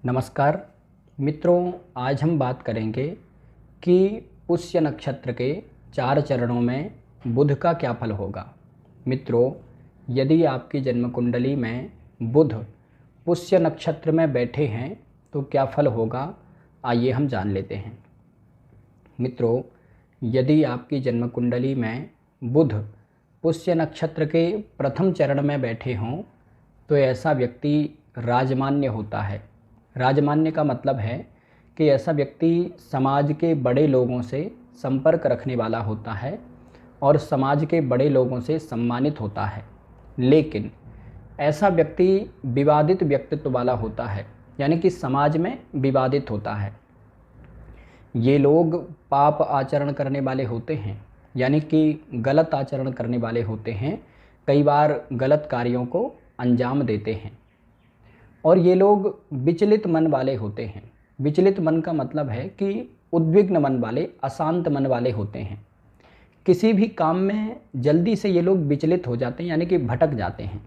नमस्कार मित्रों, आज हम बात करेंगे कि पुष्य नक्षत्र के 4 चरणों में बुध का क्या फल होगा। मित्रों, यदि आपकी जन्म कुंडली में बुध पुष्य नक्षत्र में बैठे हैं तो क्या फल होगा, आइए हम जान लेते हैं। मित्रों, यदि आपकी जन्म कुंडली में बुध पुष्य नक्षत्र के प्रथम चरण में बैठे हों तो ऐसा व्यक्ति राजमान्य होता है। राजमान्य का मतलब है कि ऐसा व्यक्ति समाज के बड़े लोगों से संपर्क रखने वाला होता है और समाज के बड़े लोगों से सम्मानित होता है। लेकिन ऐसा व्यक्ति विवादित व्यक्तित्व वाला होता है, यानी कि समाज में विवादित होता है। ये लोग पाप आचरण करने वाले होते हैं, यानी कि गलत आचरण करने वाले होते हैं, कई बार गलत कार्यों को अंजाम देते हैं। और ये लोग विचलित मन वाले होते हैं। विचलित मन का मतलब है कि उद्विग्न मन वाले, अशांत मन वाले होते हैं। किसी भी काम में जल्दी से ये लोग विचलित हो जाते हैं, यानी कि भटक जाते हैं।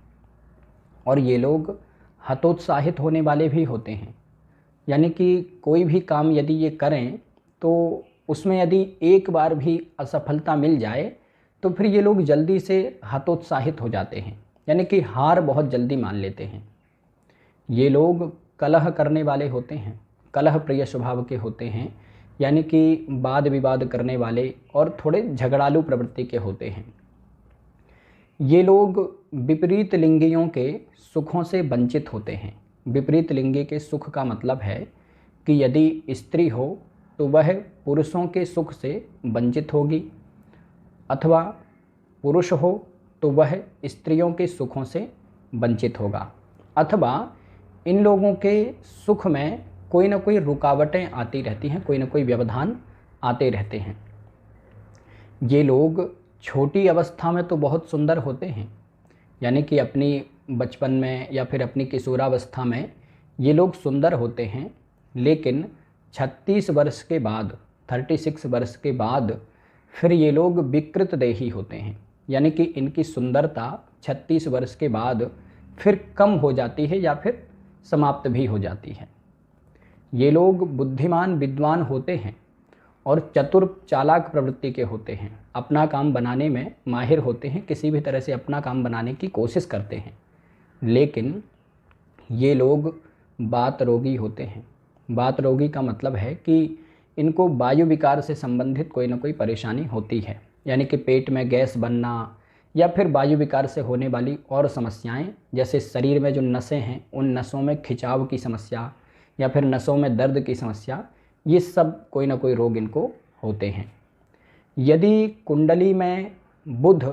और ये लोग हतोत्साहित होने वाले भी होते हैं, यानी कि कोई भी काम यदि ये करें तो उसमें यदि एक बार भी असफलता मिल जाए तो फिर ये लोग जल्दी से हतोत्साहित हो जाते हैं, यानी कि हार बहुत जल्दी मान लेते हैं। ये लोग कलह करने वाले होते हैं, कलह प्रिय स्वभाव के होते हैं, यानी कि वाद विवाद करने वाले और थोड़े झगड़ालू प्रवृत्ति के होते हैं। ये लोग विपरीत लिंगियों के सुखों से वंचित होते हैं। विपरीत लिंगी के सुख का मतलब है कि यदि स्त्री हो तो वह पुरुषों के सुख से वंचित होगी, अथवा पुरुष हो तो वह स्त्रियों के सुखों से वंचित होगा, अथवा इन लोगों के सुख में कोई ना कोई रुकावटें आती रहती हैं, कोई ना कोई व्यवधान आते रहते हैं। ये लोग छोटी अवस्था में तो बहुत सुंदर होते हैं, यानी कि अपनी बचपन में या फिर अपनी किशोरावस्था में ये लोग सुंदर होते हैं। लेकिन 36 वर्ष के बाद, 36 वर्ष के बाद फिर ये लोग विकृत देही होते हैं, यानी कि इनकी सुंदरता 36 वर्ष के बाद फिर कम हो जाती है या फिर समाप्त भी हो जाती है। ये लोग बुद्धिमान विद्वान होते हैं और चतुर चालाक प्रवृत्ति के होते हैं। अपना काम बनाने में माहिर होते हैं, किसी भी तरह से अपना काम बनाने की कोशिश करते हैं। लेकिन ये लोग बात रोगी होते हैं। बात रोगी का मतलब है कि इनको वायु विकार से संबंधित कोई ना कोई परेशानी होती है, यानी कि पेट में गैस बनना या फिर वायु विकार से होने वाली और समस्याएं, जैसे शरीर में जो नसें हैं उन नसों में खिंचाव की समस्या या फिर नसों में दर्द की समस्या, ये सब कोई ना कोई रोग इनको होते हैं। यदि कुंडली में बुध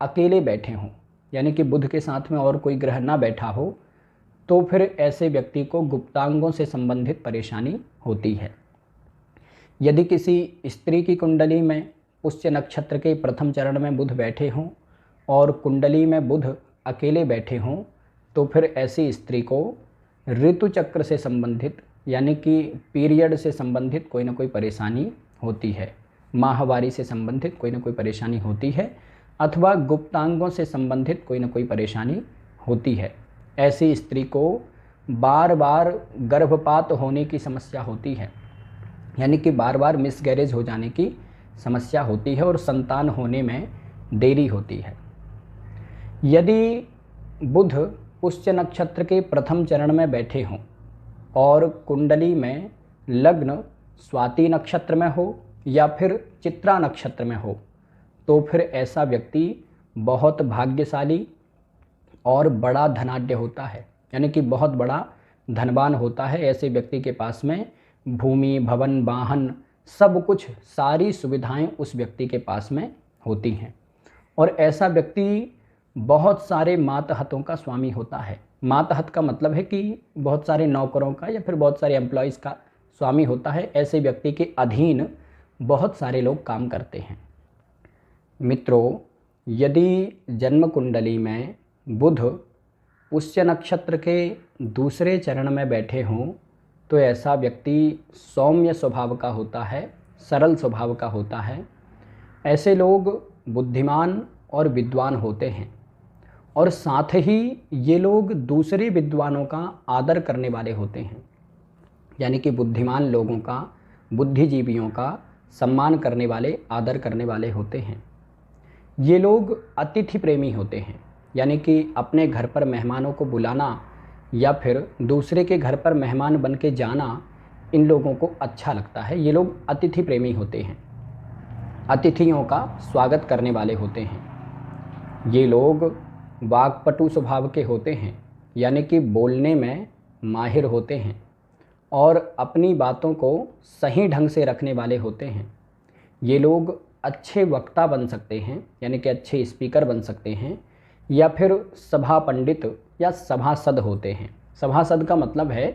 अकेले बैठे हों, यानी कि बुध के साथ में और कोई ग्रह ना बैठा हो, तो फिर ऐसे व्यक्ति को गुप्तांगों से संबंधित परेशानी होती है। यदि किसी स्त्री की कुंडली में पुष्य नक्षत्र के प्रथम चरण में बुध बैठे हों और कुंडली में बुध अकेले बैठे हों तो फिर ऐसी स्त्री को ऋतु चक्र से संबंधित, यानी कि पीरियड से संबंधित कोई ना कोई परेशानी होती है। माहवारी से संबंधित कोई ना कोई परेशानी होती है, अथवा गुप्तांगों से संबंधित कोई ना कोई परेशानी होती है। ऐसी स्त्री को बार बार गर्भपात होने की समस्या होती है, यानी कि बार बार मिसगैरेज हो जाने की समस्या होती है और संतान होने में देरी होती है। यदि बुध पुष्य नक्षत्र के प्रथम चरण में बैठे हों और कुंडली में लग्न स्वाति नक्षत्र में हो या फिर चित्रा नक्षत्र में हो तो फिर ऐसा व्यक्ति बहुत भाग्यशाली और बड़ा धनाढ्य होता है, यानी कि बहुत बड़ा धनवान होता है। ऐसे व्यक्ति के पास में भूमि, भवन, वाहन, सब कुछ, सारी सुविधाएं उस व्यक्ति के पास में होती हैं। और ऐसा व्यक्ति बहुत सारे मातहतों का स्वामी होता है। मातहत का मतलब है कि बहुत सारे नौकरों का या फिर बहुत सारे एम्प्लॉयज़ का स्वामी होता है। ऐसे व्यक्ति के अधीन बहुत सारे लोग काम करते हैं। मित्रों, यदि जन्म कुंडली में बुध पुष्य नक्षत्र के दूसरे चरण में बैठे हों तो ऐसा व्यक्ति सौम्य स्वभाव का होता है, सरल स्वभाव का होता है। ऐसे लोग बुद्धिमान और विद्वान होते हैं और साथ ही ये लोग दूसरे विद्वानों का आदर करने वाले होते हैं। यानी कि बुद्धिमान लोगों का, बुद्धिजीवियों का सम्मान करने वाले, आदर करने वाले होते हैं। ये लोग अतिथि प्रेमी होते हैं, यानी कि अपने घर पर मेहमानों को बुलाना या फिर दूसरे के घर पर मेहमान बन के जाना इन लोगों को अच्छा लगता है। ये लोग अतिथि प्रेमी होते हैं, अतिथियों का स्वागत करने वाले होते हैं। ये लोग वाक्पटु स्वभाव के होते हैं, यानी कि बोलने में माहिर होते हैं और अपनी बातों को सही ढंग से रखने वाले होते हैं। ये लोग अच्छे वक्ता बन सकते हैं, यानी कि अच्छे स्पीकर बन सकते हैं, या फिर सभा पंडित या सभासद होते हैं। सभासद का मतलब है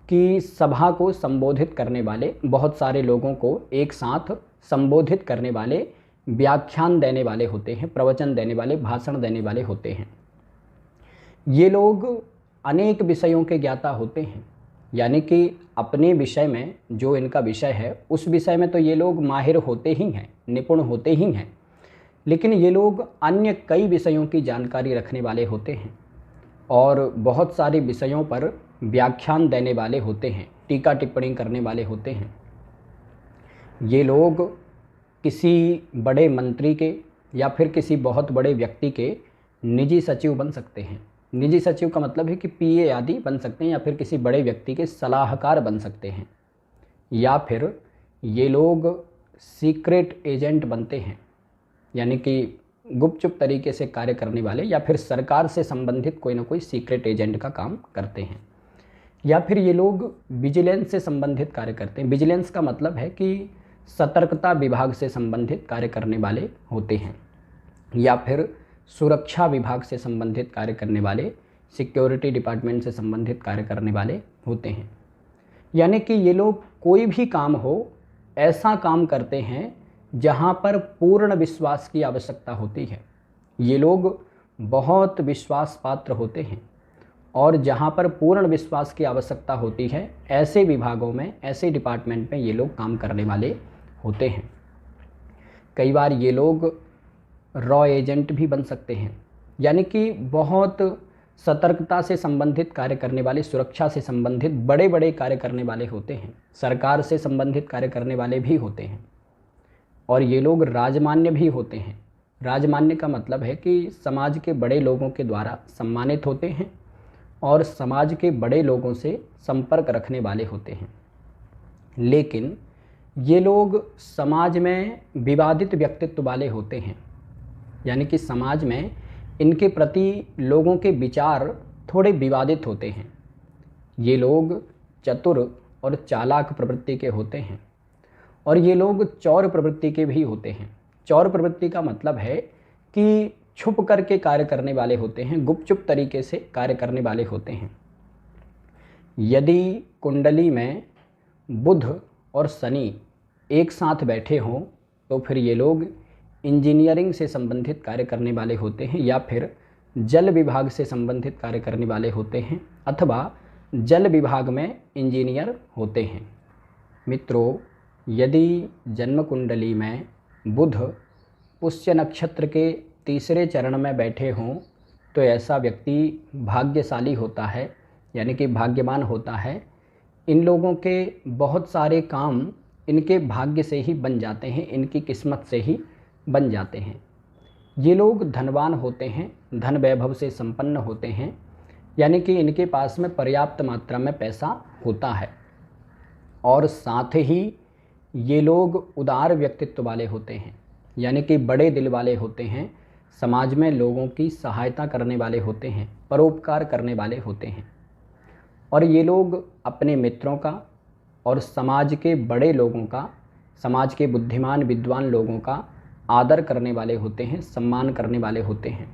कि सभा को संबोधित करने वाले, बहुत सारे लोगों को एक साथ संबोधित करने वाले, व्याख्यान देने वाले होते हैं, प्रवचन देने वाले, भाषण देने वाले होते हैं। ये लोग अनेक विषयों के ज्ञाता होते हैं, यानी कि अपने विषय में, जो इनका विषय है उस विषय में तो ये लोग माहिर होते ही हैं, निपुण होते ही हैं, लेकिन ये लोग अन्य कई विषयों की जानकारी रखने वाले होते हैं और बहुत सारे विषयों पर व्याख्यान देने वाले होते हैं, टीका टिप्पणी करने वाले होते हैं। ये लोग किसी बड़े मंत्री के या फिर किसी बहुत बड़े व्यक्ति के निजी सचिव बन सकते हैं। निजी सचिव का मतलब है कि पीए आदि बन सकते हैं, या फिर किसी बड़े व्यक्ति के सलाहकार बन सकते हैं, या फिर ये लोग सीक्रेट एजेंट बनते हैं, यानी कि गुपचुप तरीके से कार्य करने वाले, या फिर सरकार से संबंधित कोई ना कोई सीक्रेट एजेंट का काम करते हैं, या फिर ये लोग विजिलेंस से संबंधित कार्य करते हैं। विजिलेंस का मतलब है कि सतर्कता विभाग से संबंधित कार्य करने वाले होते हैं, या फिर सुरक्षा विभाग से संबंधित कार्य करने वाले, सिक्योरिटी डिपार्टमेंट से संबंधित कार्य करने वाले होते हैं। यानी कि ये लोग कोई भी काम हो ऐसा काम करते हैं जहाँ पर पूर्ण विश्वास की आवश्यकता होती है। ये लोग बहुत विश्वास पात्र होते हैं और जहाँ पर पूर्ण विश्वास की आवश्यकता होती है ऐसे विभागों में, ऐसे डिपार्टमेंट में ये लोग काम करने वाले होते हैं। कई बार ये लोग रॉ एजेंट भी बन सकते हैं, यानी कि बहुत सतर्कता से संबंधित कार्य करने वाले, सुरक्षा से संबंधित बड़े बड़े कार्य करने वाले होते हैं, सरकार से संबंधित कार्य करने वाले भी होते हैं। और ये लोग राजमान्य भी होते हैं। राजमान्य का मतलब है कि समाज के बड़े लोगों के द्वारा सम्मानित होते हैं और समाज के बड़े लोगों से संपर्क रखने वाले होते हैं। लेकिन ये लोग समाज में विवादित व्यक्तित्व वाले होते हैं, यानी कि समाज में इनके प्रति लोगों के विचार थोड़े विवादित होते हैं। ये लोग चतुर और चालाक प्रवृत्ति के होते हैं और ये लोग चौर प्रवृत्ति के भी होते हैं। चौर प्रवृत्ति का मतलब है कि छुप करके कार्य करने वाले होते हैं, गुपचुप तरीके से कार्य करने वाले होते हैं। यदि कुंडली में बुध और शनि एक साथ बैठे हों तो फिर ये लोग इंजीनियरिंग से संबंधित कार्य करने वाले होते हैं, या फिर जल विभाग से संबंधित कार्य करने वाले होते हैं, अथवा जल विभाग में इंजीनियर होते हैं। मित्रों, यदि जन्म कुंडली में बुध पुष्य नक्षत्र के तीसरे चरण में बैठे हों तो ऐसा व्यक्ति भाग्यशाली होता है, यानी कि भाग्यवान होता है। इन लोगों के बहुत सारे काम इनके भाग्य से ही बन जाते हैं, इनकी किस्मत से ही बन जाते हैं। ये लोग धनवान होते हैं, धन वैभव से संपन्न होते हैं, यानी कि इनके पास में पर्याप्त मात्रा में पैसा होता है। और साथ ही ये लोग उदार व्यक्तित्व वाले होते हैं, यानी कि बड़े दिल वाले होते हैं, समाज में लोगों की सहायता करने वाले होते हैं, परोपकार करने वाले होते हैं। और ये लोग अपने मित्रों का और समाज के बड़े लोगों का, समाज के बुद्धिमान विद्वान लोगों का आदर करने वाले होते हैं, सम्मान करने वाले होते हैं।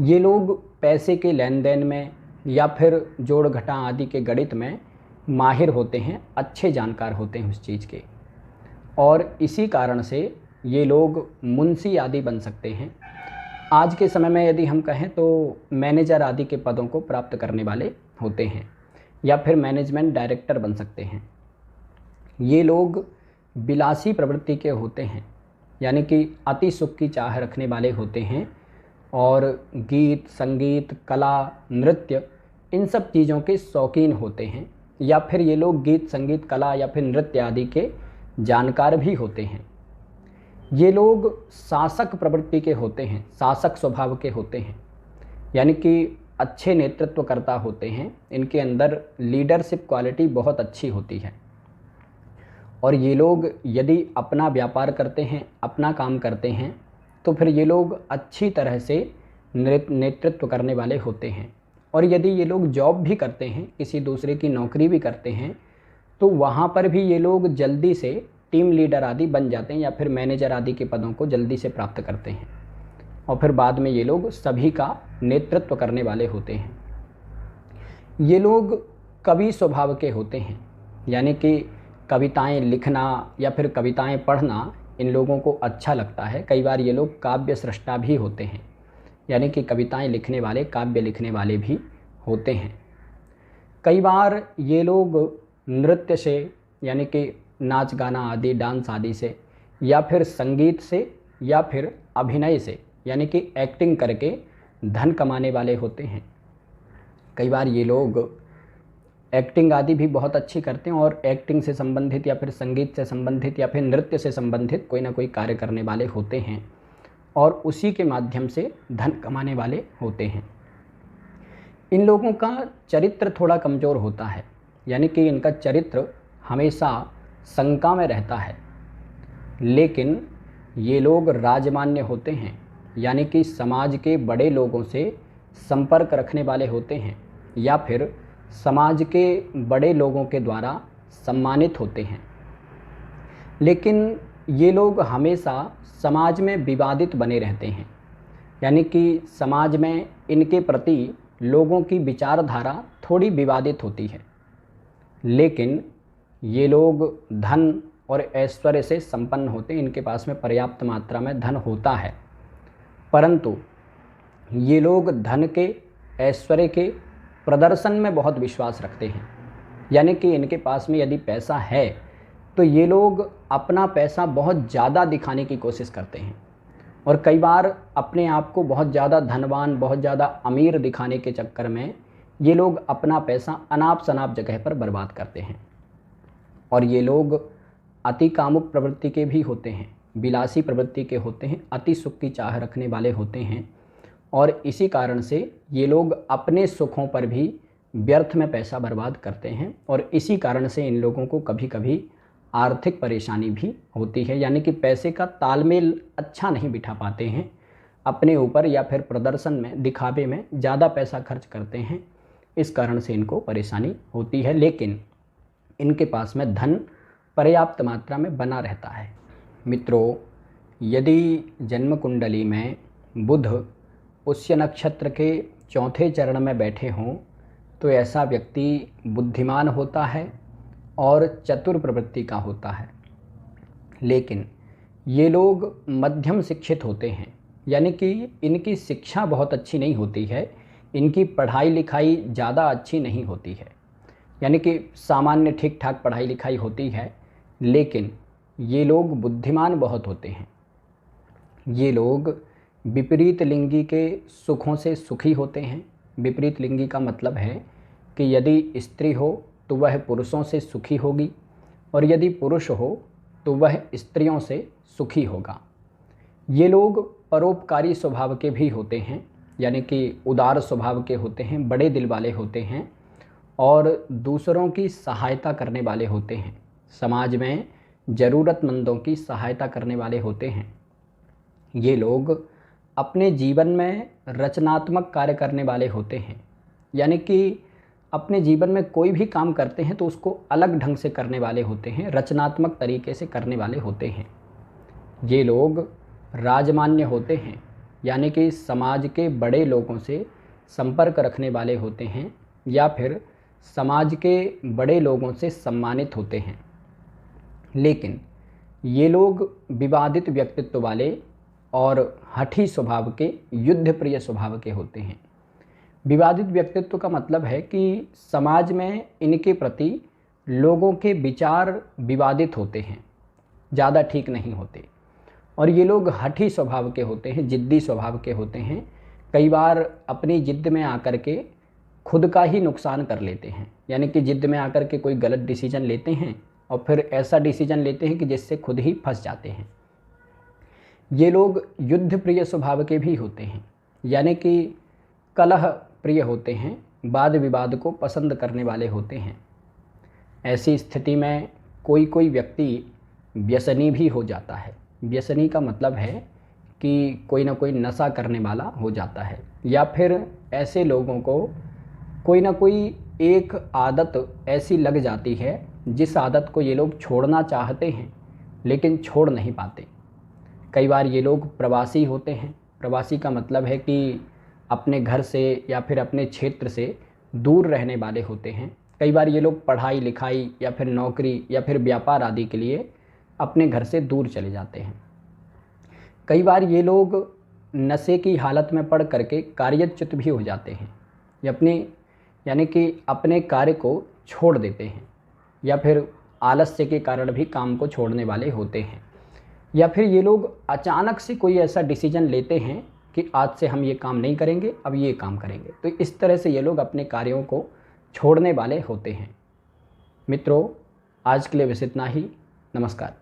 ये लोग पैसे के लेन देन में या फिर जोड़ घटा आदि के गणित में माहिर होते हैं, अच्छे जानकार होते हैं उस चीज़ के, और इसी कारण से ये लोग मुंशी आदि बन सकते हैं। आज के समय में यदि हम कहें तो मैनेजर आदि के पदों को प्राप्त करने वाले होते हैं, या फिर मैनेजमेंट डायरेक्टर बन सकते हैं। ये लोग विलासी प्रवृत्ति के होते हैं, यानी कि अति सुख की चाह रखने वाले होते हैं, और गीत, संगीत, कला, नृत्य इन सब चीज़ों के शौकीन होते हैं। या फिर ये लोग गीत संगीत कला या फिर नृत्य आदि के जानकार भी होते हैं। ये लोग शासक प्रवृत्ति के होते हैं, शासक स्वभाव के होते हैं, यानी कि अच्छे नेतृत्वकर्ता होते हैं। इनके अंदर लीडरशिप क्वालिटी बहुत अच्छी होती है। और ये लोग यदि अपना व्यापार करते हैं, अपना काम करते हैं, तो फिर ये लोग अच्छी तरह से नेतृत्व करने वाले होते हैं। और यदि ये लोग जॉब भी करते हैं, किसी दूसरे की नौकरी भी करते हैं, तो वहाँ पर भी ये लोग जल्दी से टीम लीडर आदि बन जाते हैं या फिर मैनेजर आदि के पदों को जल्दी से प्राप्त करते हैं। और फिर बाद में ये लोग सभी का नेतृत्व करने वाले होते हैं। ये लोग कवि स्वभाव के होते हैं, यानी कि कविताएं लिखना या फिर कविताएं पढ़ना इन लोगों को अच्छा लगता है। कई बार ये लोग काव्य सृष्टा भी होते हैं, यानी कि कविताएं लिखने वाले, काव्य लिखने वाले भी होते हैं। कई बार ये लोग नृत्य से, यानी कि नाच गाना आदि, डांस आदि से, या फिर संगीत से, या फिर अभिनय से, यानी कि एक्टिंग करके धन कमाने वाले होते हैं। कई बार ये लोग एक्टिंग आदि भी बहुत अच्छी करते हैं और एक्टिंग से संबंधित या फिर संगीत से संबंधित या फिर नृत्य से संबंधित कोई ना कोई कार्य करने वाले होते हैं और उसी के माध्यम से धन कमाने वाले होते हैं। इन लोगों का चरित्र थोड़ा कमज़ोर होता है, यानी कि इनका चरित्र हमेशा शंका में रहता है। लेकिन ये लोग राजमान्य होते हैं, यानी कि समाज के बड़े लोगों से संपर्क रखने वाले होते हैं या फिर समाज के बड़े लोगों के द्वारा सम्मानित होते हैं। लेकिन ये लोग हमेशा समाज में विवादित बने रहते हैं, यानी कि समाज में इनके प्रति लोगों की विचारधारा थोड़ी विवादित होती है। लेकिन ये लोग धन और ऐश्वर्य से संपन्न होते हैं, इनके पास में पर्याप्त मात्रा में धन होता है, परंतु ये लोग धन के, ऐश्वर्य के प्रदर्शन में बहुत विश्वास रखते हैं। यानी कि इनके पास में यदि पैसा है तो ये लोग अपना पैसा बहुत ज़्यादा दिखाने की कोशिश करते हैं और कई बार अपने आप को बहुत ज़्यादा धनवान, बहुत ज़्यादा अमीर दिखाने के चक्कर में ये लोग अपना पैसा अनाप शनाप जगह पर बर्बाद करते हैं। और ये लोग अति कामुक प्रवृत्ति के भी होते हैं, विलासी प्रवृत्ति के होते हैं, अति सुख की चाह रखने वाले होते हैं और इसी कारण से ये लोग अपने सुखों पर भी व्यर्थ में पैसा बर्बाद करते हैं और इसी कारण से इन लोगों को कभी कभी आर्थिक परेशानी भी होती है, यानी कि पैसे का तालमेल अच्छा नहीं बिठा पाते हैं अपने ऊपर या फिर प्रदर्शन में, दिखावे में ज़्यादा पैसा खर्च करते हैं, इस कारण से इनको परेशानी होती है। लेकिन इनके पास में धन पर्याप्त मात्रा में बना रहता है। मित्रों, यदि जन्म कुंडली में बुध पुष्य नक्षत्र के चौथे चरण में बैठे हों तो ऐसा व्यक्ति बुद्धिमान होता है और चतुर प्रवृत्ति का होता है। लेकिन ये लोग मध्यम शिक्षित होते हैं, यानी कि इनकी शिक्षा बहुत अच्छी नहीं होती है, इनकी पढ़ाई लिखाई ज़्यादा अच्छी नहीं होती है, यानी कि सामान्य ठीक ठाक पढ़ाई लिखाई होती है, लेकिन ये लोग बुद्धिमान बहुत होते हैं। ये लोग विपरीत लिंगी के सुखों से सुखी होते हैं। विपरीत लिंगी का मतलब है कि यदि स्त्री हो तो वह पुरुषों से सुखी होगी और यदि पुरुष हो तो वह स्त्रियों से सुखी होगा। ये लोग परोपकारी स्वभाव के भी होते हैं, यानी कि उदार स्वभाव के होते हैं, बड़े दिल वाले होते हैं और दूसरों की सहायता करने वाले होते हैं, समाज में ज़रूरतमंदों की सहायता करने वाले होते हैं। ये लोग अपने जीवन में रचनात्मक कार्य करने वाले होते हैं, यानी कि अपने जीवन में कोई भी काम करते हैं तो उसको अलग ढंग से करने वाले होते हैं, रचनात्मक तरीके से करने वाले होते हैं। ये लोग राजमान्य होते हैं, यानी कि समाज के बड़े लोगों से संपर्क रखने वाले होते हैं या फिर समाज के बड़े लोगों से सम्मानित होते हैं। लेकिन ये लोग विवादित व्यक्तित्व वाले और हठी स्वभाव के, युद्ध प्रिय स्वभाव के होते हैं। विवादित व्यक्तित्व का मतलब है कि समाज में इनके प्रति लोगों के विचार विवादित होते हैं, ज़्यादा ठीक नहीं होते और ये लोग हठी स्वभाव के होते हैं, जिद्दी स्वभाव के होते हैं। कई बार अपनी जिद्द में आकर के खुद का ही नुकसान कर लेते हैं, यानी कि जिद में आकर के कोई गलत डिसीजन लेते हैं और फिर ऐसा डिसीजन लेते हैं कि जिससे खुद ही फंस जाते हैं। ये लोग युद्ध प्रिय स्वभाव के भी होते हैं, यानी कि कलह प्रिय होते हैं, वाद विवाद को पसंद करने वाले होते हैं। ऐसी स्थिति में कोई कोई व्यक्ति व्यसनी भी हो जाता है। व्यसनी का मतलब है कि कोई ना कोई नशा करने वाला हो जाता है, या फिर ऐसे लोगों को कोई ना कोई एक आदत ऐसी लग जाती है जिस आदत को ये लोग छोड़ना चाहते हैं लेकिन छोड़ नहीं पाते। कई बार ये लोग प्रवासी होते हैं। प्रवासी का मतलब है कि अपने घर से या फिर अपने क्षेत्र से दूर रहने वाले होते हैं। कई बार ये लोग पढ़ाई लिखाई या फिर नौकरी या फिर व्यापार आदि के लिए अपने घर से दूर चले जाते हैं। कई बार ये लोग नशे की हालत में पड़ करके कार्यच्युत भी हो जाते हैं, यानी कि अपने कार्य को छोड़ देते हैं, या फिर आलस्य के कारण भी काम को छोड़ने वाले होते हैं। या फिर ये लोग अचानक से कोई ऐसा डिसीजन लेते हैं कि आज से हम ये काम नहीं करेंगे, अब ये काम करेंगे। तो इस तरह से ये लोग अपने कार्यों को छोड़ने वाले होते हैं। मित्रों, आज के लिए बस इतना ही। नमस्कार।